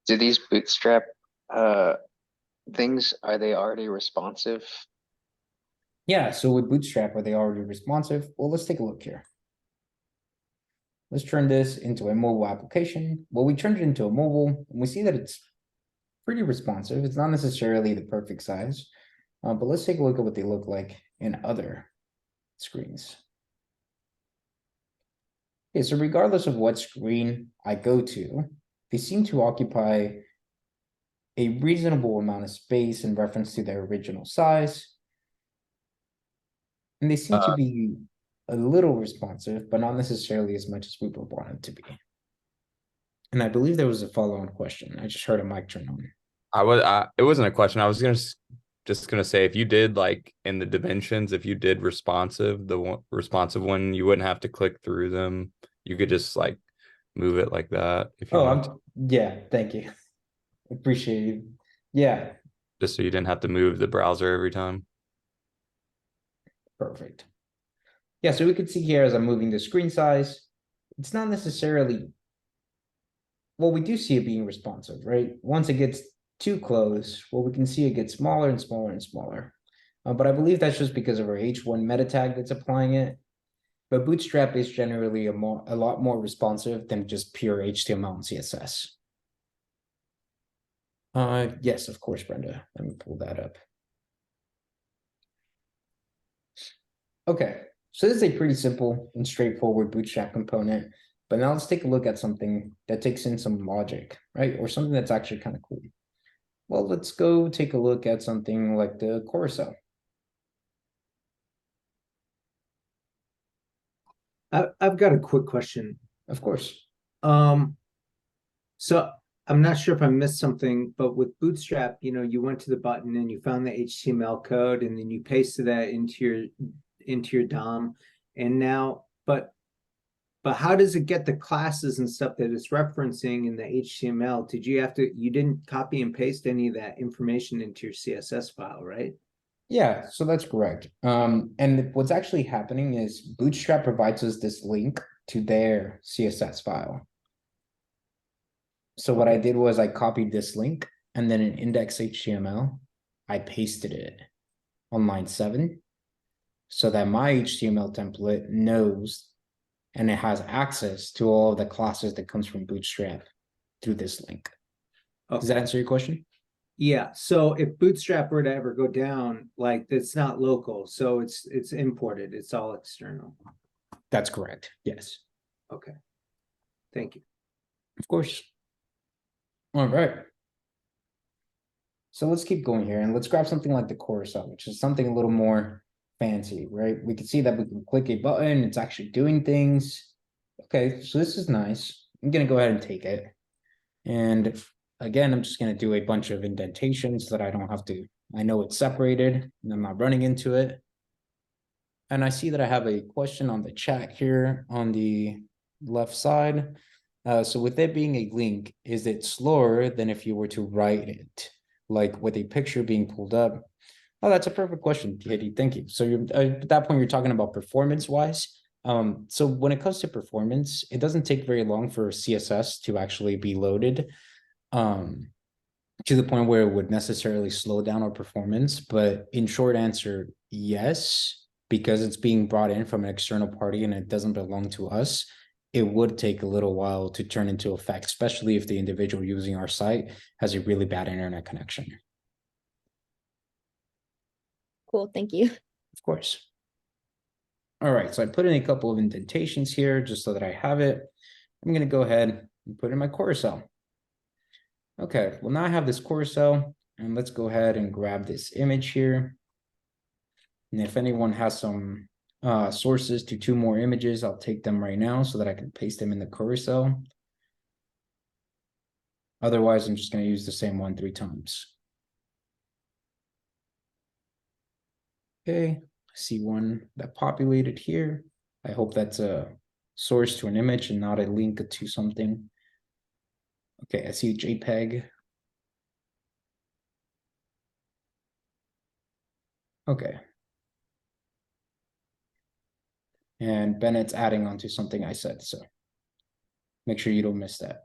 Do these Bootstrap things, are they already responsive? Yeah, so with Bootstrap, are they already responsive? Well, let's take a look here. Let's turn this into a mobile application. Well, we turned it into a mobile, and we see that it's pretty responsive. It's not necessarily the perfect size, but let's take a look at what they look like in other screens. Okay, so regardless of what screen I go to, they seem to occupy a reasonable amount of space in reference to their original size. And they seem to be a little responsive, but not necessarily as much as we would want them to be. And I believe there was a follow-on question. I just heard a mic turn on. It wasn't a question. I was just gonna say, if you did like in the dimensions, if you did responsive, responsive one, you wouldn't have to click through them. You could just like move it like that if you want. Yeah, thank you. Appreciate it. Yeah. Just so you didn't have to move the browser every time. Perfect. Yeah, so we could see here as I'm moving the screen size, it's not necessarily, well, we do see it being responsive, right? Once it gets too close, well, we can see it gets smaller and smaller and smaller. But I believe that's just because of our H1 meta tag that's applying it. But Bootstrap is generally a lot more responsive than just pure HTML and CSS. Yes, of course, Brenda. Let me pull that up. Okay, so this is a pretty simple and straightforward Bootstrap component. But now let's take a look at something that takes in some logic, right? Or something that's actually kind of cool. Well, let's go take a look at something like the carousel. I've got a quick question. Of course. So I'm not sure if I missed something, but with Bootstrap, you went to the button and you found the HTML code and then you pasted that into your DOM. And now, but how does it get the classes and stuff that it's referencing in the HTML? You didn't copy and paste any of that information into your CSS file, right? Yeah, so that's correct. And what's actually happening is Bootstrap provides us this link to their CSS file. So what I did was I copied this link and then in index.html, I pasted it on line 7 so that my HTML template knows and it has access to all of the classes that comes from Bootstrap through this link. Does that answer your question? Yeah, so if Bootstrap were to ever go down, like it's not local, so it's imported, it's all external. That's correct. Yes. Okay. Thank you. Of course. All right. So let's keep going here and let's grab something like the carousel, which is something a little more fancy, right? We can see that we can click a button, it's actually doing things. Okay, so this is nice. I'm gonna go ahead and take it. And again, I'm just gonna do a bunch of indentations so that I don't have to, I know it's separated and I'm not running into it. And I see that I have a question on the chat here on the left side. So with it being a link, is it slower than if you were to write it? Like with a picture being pulled up? Oh, that's a perfect question, Katie. Thank you. So you're, at that point, you're talking about performance-wise. So when it comes to performance, it doesn't take very long for CSS to actually be loaded to the point where it would necessarily slow down our performance. But in short answer, yes, because it's being brought in from an external party and it doesn't belong to us. It would take a little while to turn into effect, especially if the individual using our site has a really bad internet connection. Cool, thank you. Of course. All right, so I put in a couple of indentations here just so that I have it. I'm gonna go ahead and put in my carousel. Okay, well now I have this carousel and let's go ahead and grab this image here. And if anyone has some sources to 2 more images, I'll take them right now so that I can paste them in the carousel. Otherwise, I'm just going to use the same one 3 times. Okay, I see one that populated here. I hope that's a source to an image and not a link to something. Okay, I see a JPEG. Okay. And Bennett's adding on to something I said, so make sure you don't miss that.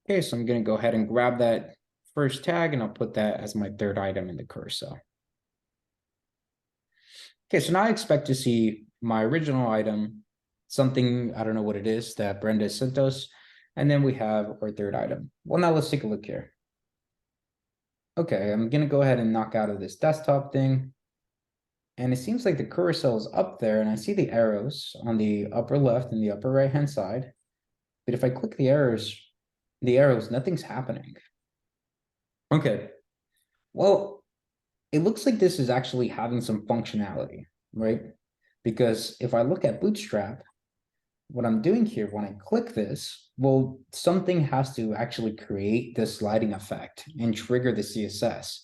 Okay, so I'm going to go ahead and grab that first tag and I'll put that as my 3rd item in the carousel. Okay, so now I expect to see my original item, something, I don't know what it is, that Brenda sent us, and then we have our 3rd item. Well, now let's take a look here. Okay, I'm going to go ahead and knock out of this desktop thing. And it seems like the carousel is up there and I see the arrows on the upper left and the upper right hand side. But if I click the arrows, nothing's happening. Okay, well, it looks like this is actually having some functionality, right? Because if I look at Bootstrap, what I'm doing here, when I click this, well, something has to actually create this sliding effect and trigger the CSS.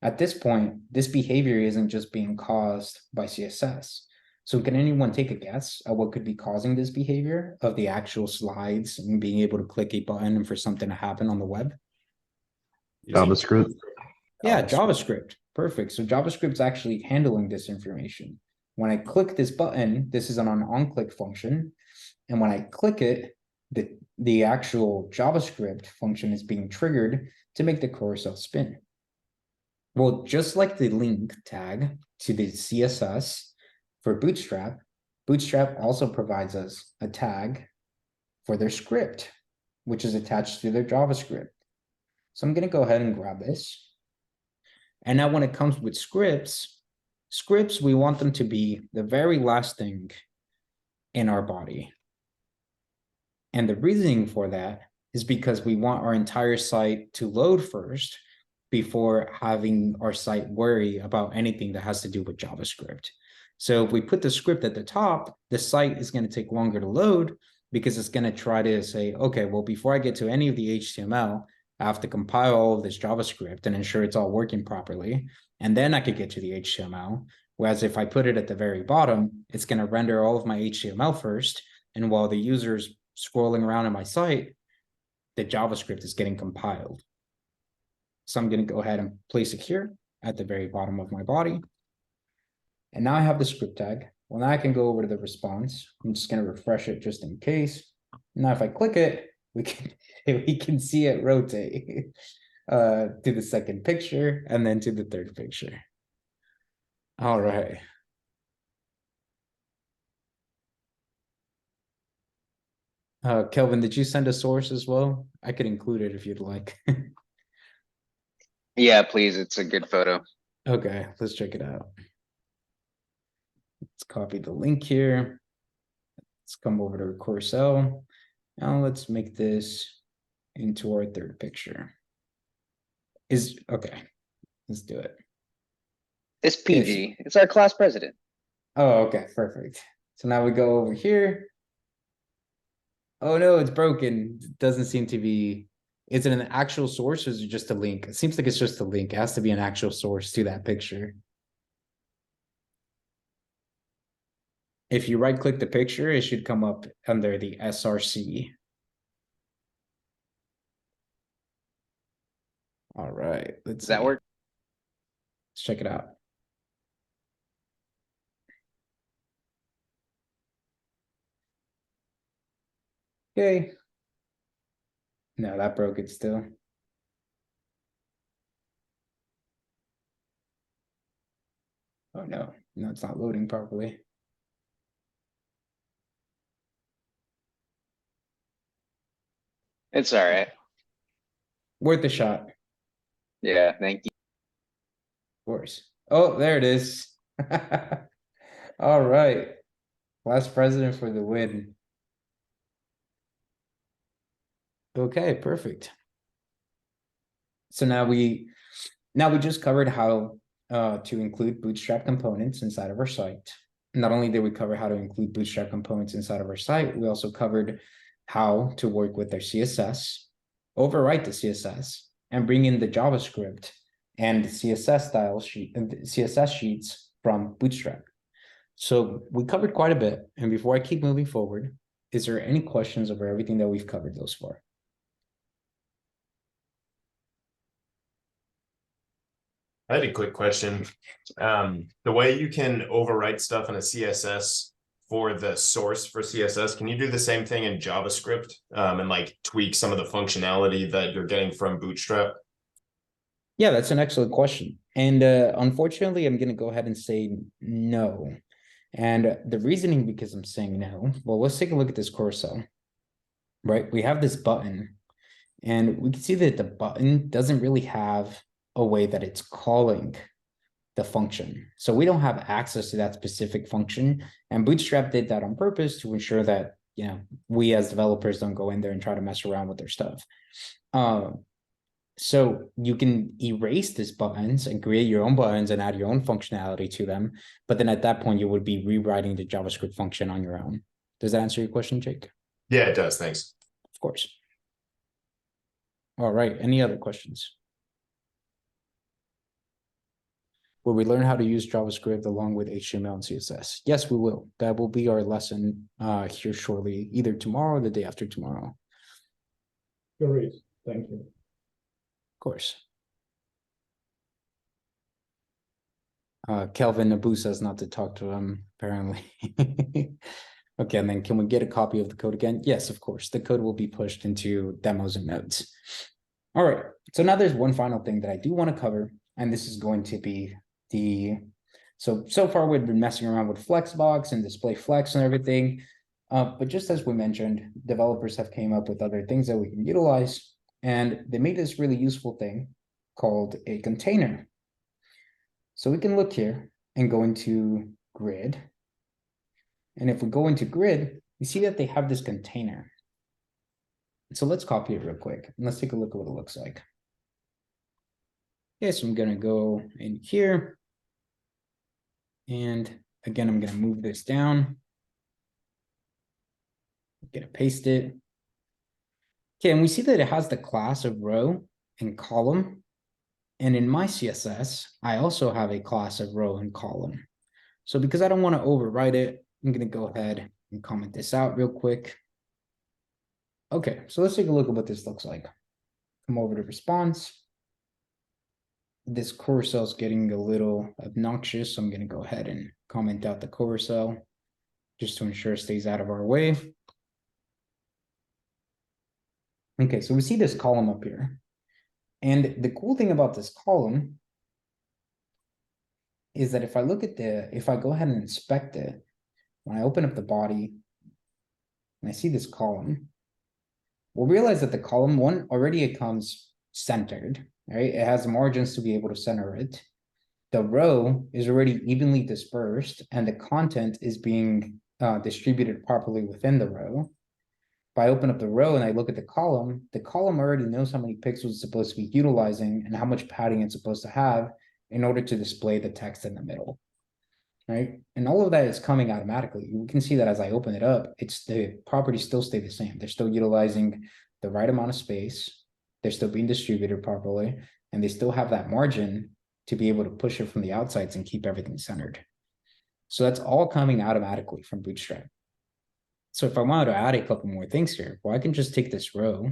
At this point, this behavior isn't just being caused by CSS. So can anyone take a guess at what could be causing this behavior of the actual slides and being able to click a button and for something to happen on the web? JavaScript. Yeah, JavaScript. Perfect. So JavaScript's actually handling this information. When I click this button, this is an on-click function. And when I click it, the actual JavaScript function is being triggered to make the carousel spin. Well, just like the link tag to the CSS for Bootstrap, Bootstrap also provides us a tag for their script, which is attached to their JavaScript. So I'm going to go ahead and grab this. And now when it comes with scripts, we want them to be the very last thing in our body. And the reasoning for that is because we want our entire site to load first before having our site worry about anything that has to do with JavaScript. So if we put the script at the top, the site is going to take longer to load because it's going to try to say, okay, well, before I get to any of the HTML, I have to compile all of this JavaScript and ensure it's all working properly. And then I could get to the HTML. Whereas if I put it at the very bottom, it's going to render all of my HTML first. And while the user's scrolling around on my site, the JavaScript is getting compiled. So I'm going to go ahead and place it here at the very bottom of my body. And now I have the script tag. Well, now I can go over to the response. I'm just going to refresh it just in case. Now, if I click it, we can see it rotate to the second picture and then to the third picture. All right. Kelvin, did you send a source as well? I could include it if you'd like. Yeah, please, it's a good photo. Okay, let's check it out. Let's copy the link here. Let's come over to Corcel. Now let's make this into our third picture. Okay, let's do it. It's PG. It's our class president. Oh, okay, perfect. So now we go over here. Oh no, it's broken. It doesn't seem to be. Is it an actual source or is it just a link? It seems like it's just a link. It has to be an actual source to that picture. If you right click the picture, it should come up under the SRC. All right, let's Does that see. work? Let's check it out. Okay. No, that broke it still. Oh no, no, it's not loading properly. It's all right. Worth a shot, Yeah, thank you. of course. Oh, there it is. All right. Class president for the win. Okay, perfect. So now we just covered how to include Bootstrap components inside of our site. Not only did we cover how to include Bootstrap components inside of our site, we also covered how to work with our CSS, overwrite the CSS, and bring in the JavaScript and CSS style sheet and CSS sheets from Bootstrap. So we covered quite a bit. And before I keep moving forward, is there any questions over everything that we've covered thus far? I had a quick question. The way you can overwrite stuff in a CSS for the source for CSS, can you do the same thing in JavaScript and like tweak some of the functionality that you're getting from Bootstrap? Yeah, that's an excellent question. And unfortunately, I'm going to go ahead and say no. And the reasoning because I'm saying no, well, let's take a look at this carousel, right? We have this button and we can see that the button doesn't really have a way that it's calling the function. So we don't have access to that specific function. And Bootstrap did that on purpose to ensure that, you know, we as developers don't go in there and try to mess around with their stuff. So you can erase these buttons and create your own buttons and add your own functionality to them. But then at that point, you would be rewriting the JavaScript function on your own. Does that answer your question, Jake? Yeah, it does. Thanks. Of course. All right. Any other questions? Will we learn how to use JavaScript along with HTML and CSS? Yes, we will. That will be our lesson here shortly, either tomorrow or the day after tomorrow. Great, thank you. Of course. Kelvin Nabu says not to talk to him, apparently. Okay, and then can we get a copy of the code again? Yes, of course. The code will be pushed into demos and notes. All right, so now there's one final thing that I do want to cover, and this is going to be so far we've been messing around with Flexbox and display flex and everything. But just as we mentioned, developers have came up with other things that we can utilize, and they made this really useful thing called a container. So we can look here and go into grid. And if we go into grid, you see that they have this container. So let's copy it real quick and let's take a look at what it looks like. Okay, so I'm gonna go in here. And again, I'm gonna move this down. I'm gonna paste it. Okay, and we see that it has the class of row and column. And in my CSS, I also have a class of row and column. So because I don't want to overwrite it, I'm gonna go ahead and comment this out real quick. Okay, so let's take a look at what this looks like. Come over to response. This carousel is getting a little obnoxious, so I'm going to go ahead and comment out the carousel just to ensure it stays out of our way. Okay, so we see this column up here. And the cool thing about this column is that if I look at if I go ahead and inspect it, when I open up the body and I see this column, we'll realize that the column one already it comes centered, right? It has margins to be able to center it. The row is already evenly dispersed and the content is being distributed properly within the row. If I open up the row and I look at the column already knows how many pixels it's supposed to be utilizing and how much padding it's supposed to have in order to display the text in the middle, right? And all of that is coming automatically. You can see that as I open it up, it's the properties still stay the same. They're still utilizing the right amount of space. They're still being distributed properly, and they still have that margin to be able to push it from the outsides and keep everything centered. So that's all coming automatically from Bootstrap. So if I wanted to add a couple more things here, well, I can just take this row.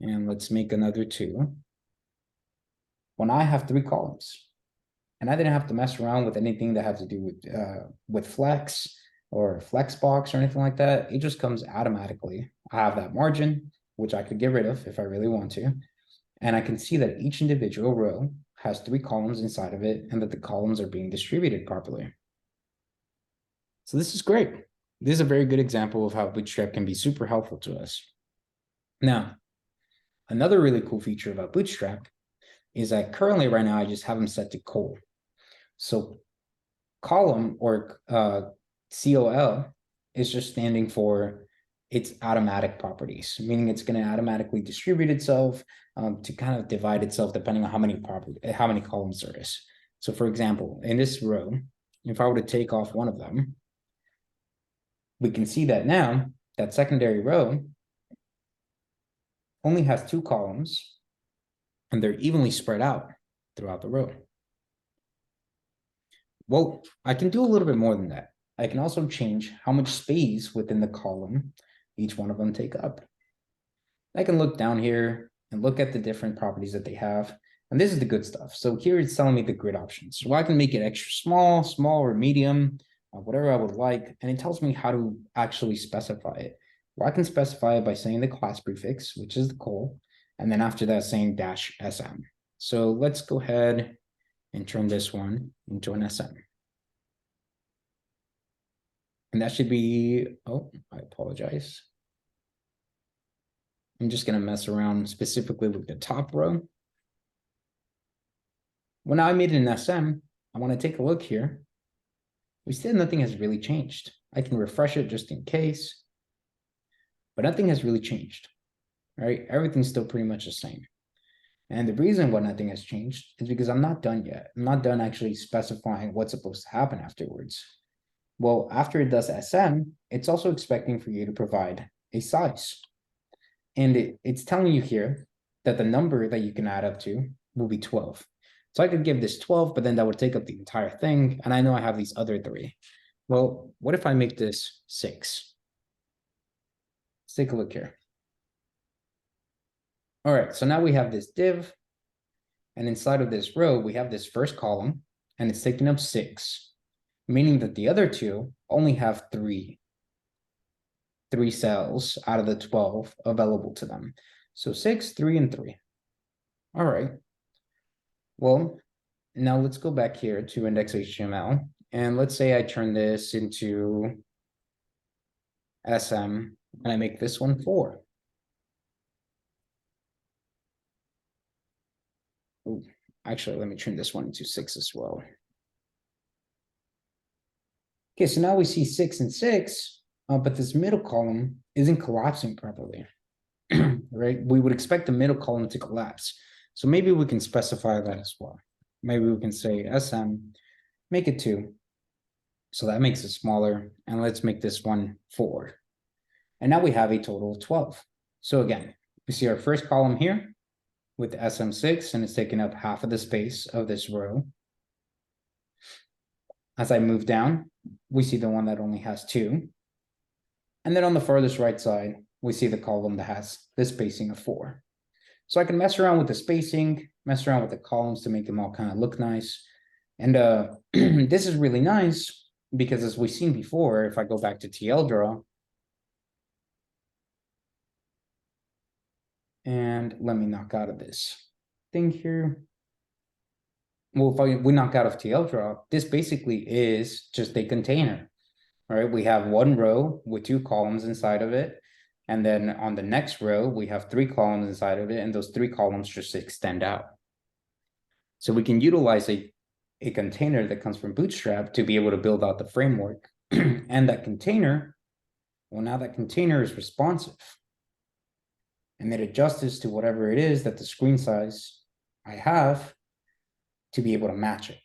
And let's make another 2. When I have 3 columns, and I didn't have to mess around with anything that had to do with flex or flexbox or anything like that. It just comes automatically. I have that margin, which I could get rid of if I really want to. And I can see that each individual row has 3 columns inside of it and that the columns are being distributed properly. So this is great. This is a very good example of how Bootstrap can be super helpful to us. Now, another really cool feature about Bootstrap is that currently right now I just have them set to col. So column or COL is just standing for its automatic properties, meaning it's going to automatically distribute itself to kind of divide itself depending on how many columns there is. So for example, in this row, if I were to take off one of them, we can see that now that secondary row only has 2 columns and they're evenly spread out throughout the row. Well, I can do a little bit more than that. I can also change how much space within the column each one of them take up. I can look down here and look at the different properties that they have. And this is the good stuff. So here it's telling me the grid options. So I can make it extra small, small or medium, whatever I would like. And it tells me how to actually specify it. Well, I can specify it by saying the class prefix, which is the col, and then after that saying -sm. So let's go ahead and turn this one into an SM. And that should be, oh, I apologize. I'm just going to mess around specifically with the top row. When I made it an SM, I want to take a look here. We see that nothing has really changed. I can refresh it just in case, but nothing has really changed, right? Everything's still pretty much the same. And the reason why nothing has changed is because I'm not done yet. I'm not done actually specifying what's supposed to happen afterwards. Well, after it does SM, it's also expecting for you to provide a size. And it's telling you here that the number that you can add up to will be 12. So I could give this 12, but then that would take up the entire thing. And I know I have these other 3. Well, what if I make this 6? Let's take a look here. All right, so now we have this div. And inside of this row, we have this first column, and it's taking up 6, meaning that the other 2 only have 3 cells out of the 12 available to them. So 6, 3, and 3. All right. Well, now let's go back here to index.html, and let's say I turn this into SM, and I make this one 4. Ooh, actually, let me turn this one into 6 as well. Okay, so now we see 6 and 6, but this middle column isn't collapsing properly, right? We would expect the middle column to collapse. So maybe we can specify that as well. Maybe we can say SM, make it 2. So that makes it smaller. And let's make this one 4. And now we have a total of 12. So again, we see our first column here with SM6, and it's taking up half of the space of this row. As I move down, we see the one that only has 2. And then on the farthest right side, we see the column that has the spacing of 4. So I can mess around with the spacing, mess around with the columns to make them all kind of look nice. And this is really nice because as we've seen before, if I go back to TL draw, and let me knock out of this thing here. well, if we knock out of TL draw, this basically is just a container. All right, we have one row with 2 columns inside of it. And then on the next row, we have 3 columns inside of it, and those 3 columns just extend out. So we can utilize a container that comes from Bootstrap to be able to build out the framework. And that container, well, now that container is responsive. And it adjusts to whatever it is that the screen size I have to be able to match it.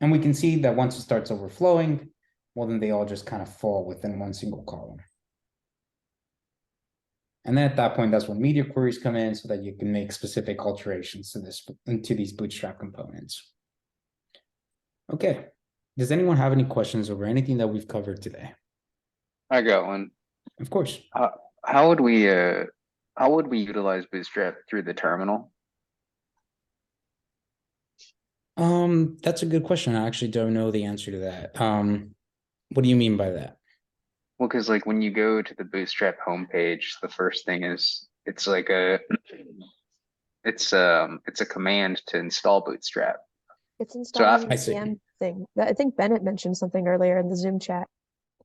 And we can see that once it starts overflowing, well, then they all just kind of fall within one single column. And then at that point, that's when media queries come in so that you can make specific alterations to these Bootstrap components. Okay. Does anyone have any questions over anything that we've covered today? I got one. Of course. How would we utilize Bootstrap through the terminal? That's a good question. I actually don't know the answer to that. What do you mean by that? Well, because like when you go to the Bootstrap homepage, the first thing is it's like it's a command to install Bootstrap. It's So installing after, the CM thing. I think Bennett mentioned something earlier in the Zoom chat.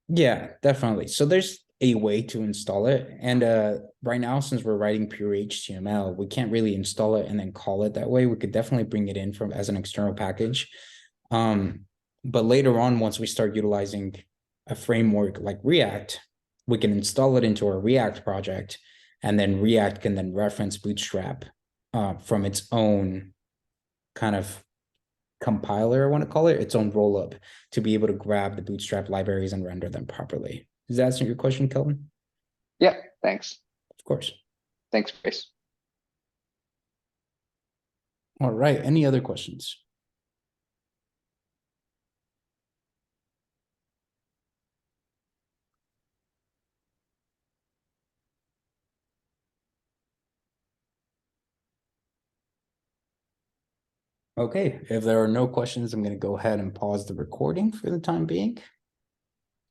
Yeah, definitely. So there's a way to install it. And right now, since we're writing pure HTML, we can't really install it and then call it that way. We could definitely bring it in from as an external package. But later on, once we start utilizing a framework like React, we can install it into our React project, and then React can then reference Bootstrap from its own kind of compiler, I want to call it, its own rollup, to be able to grab the Bootstrap libraries and render them properly. Does that answer your question, Kelvin? yeah, thanks. Of course. Thanks, Grace. All right. Any other questions? Okay, if there are no questions, I'm going to go ahead and pause the recording for the time being.